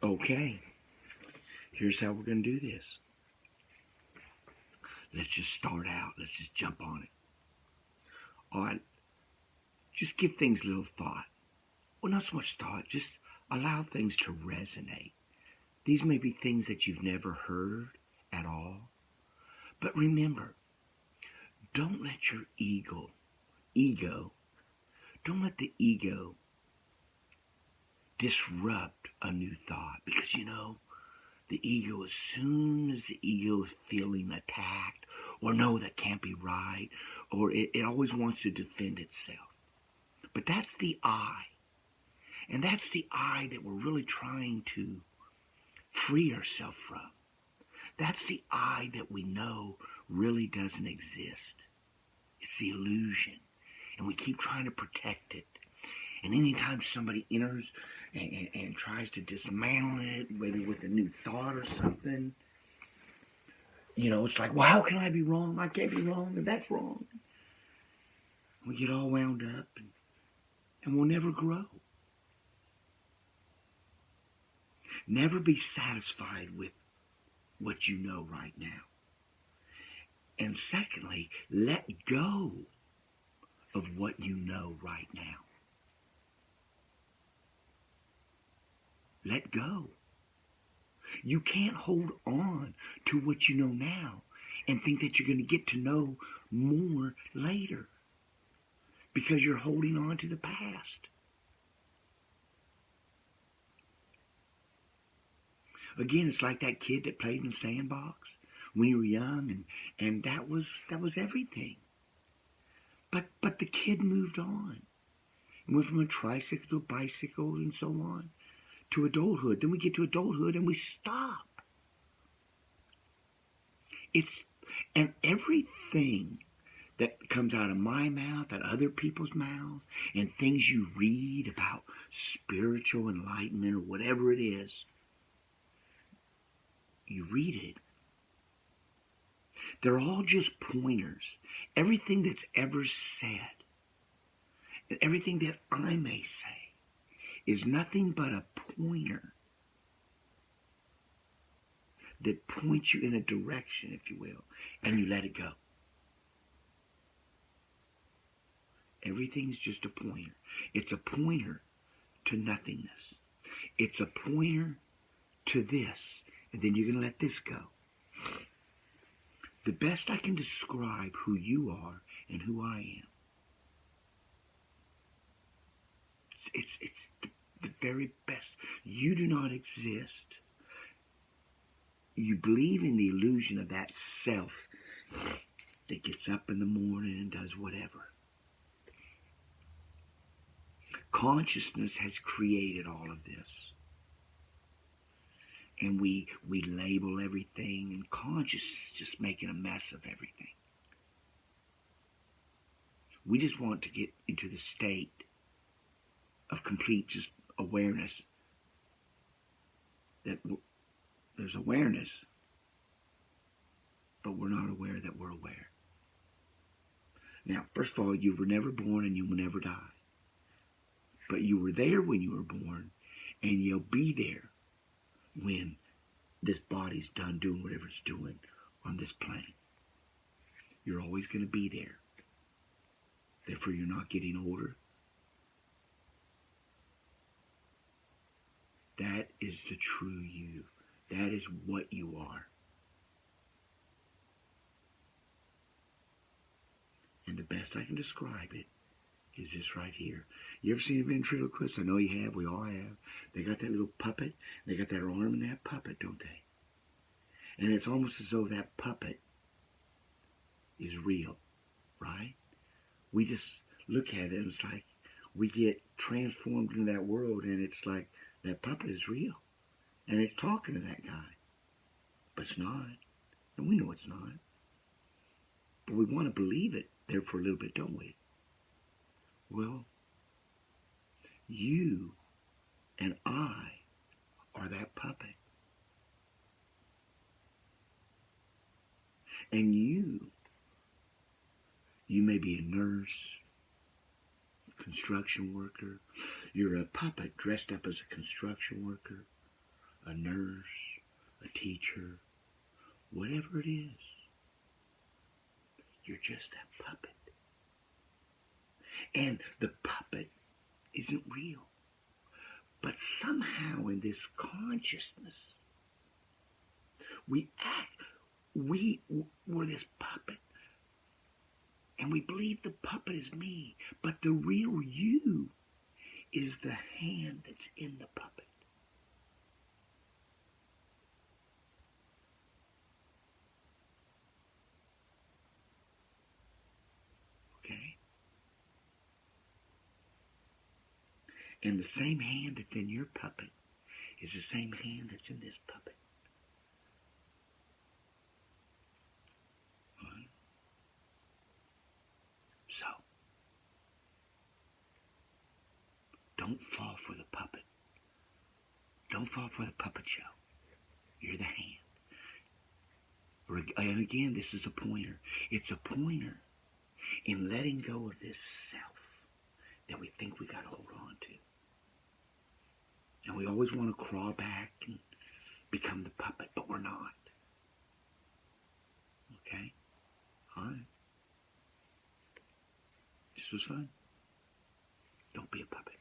Okay, here's how we're going to do this. Let's just start out. Let's just jump on it. All right, just give things a little thought. Well, not so much thought, just allow things to resonate. These may be things that you've never heard at all. But remember, don't let your ego, don't let the ego disrupt a new thought. Because the ego, as soon as the ego is feeling attacked, or no, that can't be right, or it always wants to defend itself. But that's the I. And that's the I that we're really trying to free ourselves from. That's the I that we know really doesn't exist. It's the illusion. And we keep trying to protect it. And anytime somebody enters and tries to dismantle it, maybe with a new thought or something, it's like, well, how can I be wrong? I can't be wrong, and that's wrong. We get all wound up, and we'll never grow. Never be satisfied with what you know right now. And secondly, let go of what you know right now. Let go. You can't hold on to what you know now and think that you're going to get to know more later, because you're holding on to the past. Again, it's like that kid that played in the sandbox when you were young, and that was everything. But the kid moved on. It went from a tricycle to a bicycle and so on to adulthood. Then we get to adulthood and we stop. And everything that comes out of my mouth, out of other people's mouths, and things you read about spiritual enlightenment or whatever it is, you read it. They're all just pointers. Everything that's ever said, everything that I may say, is nothing but a pointer that points you in a direction, if you will, and you let it go. Everything's just a pointer. It's a pointer to nothingness. It's a pointer to this, and then you're going to let this go. The best I can describe who you are and who I am, it's the very best. You do not exist. You believe in the illusion of that self that gets up in the morning and does whatever. Consciousness has created all of this. And we label everything, and consciousness is just making a mess of everything. We just want to get into the state of complete just awareness. That there's awareness, but we're not aware that we're aware. Now, first of all, you were never born and you will never die. But you were there when you were born, and you'll be there when this body's done doing whatever it's doing on this plane. You're always going to be there. Therefore, you're not getting older. That is the true you. That is what you are. And the best I can describe it is this right here. You ever seen a ventriloquist? I know you have. We all have. They got that little puppet. They got that arm in that puppet, don't they? And it's almost as though that puppet is real, right? We just look at it and it's like we get transformed into that world, and it's like that puppet is real. And it's talking to that guy. But it's not. And we know it's not. But we want to believe it there for a little bit, don't we? Well, you and I are that puppet. And you may be a nurse, construction worker. You're a puppet dressed up as a construction worker, a nurse, a teacher, whatever it is. You're just that puppet. And the puppet isn't real. But somehow in this consciousness, we're this puppet. And we believe the puppet is me. But the real you is the hand that's in the puppet. Okay? And the same hand that's in your puppet is the same hand that's in this puppet. Right? So, don't fall for the puppet. Don't fall for the puppet show. You're the hand. And again, this is a pointer. It's a pointer in letting go of this self that we think we got to hold on to. And we always want to crawl back and become the puppet, but we're not. Okay? All right. This was fun. Don't be a puppet.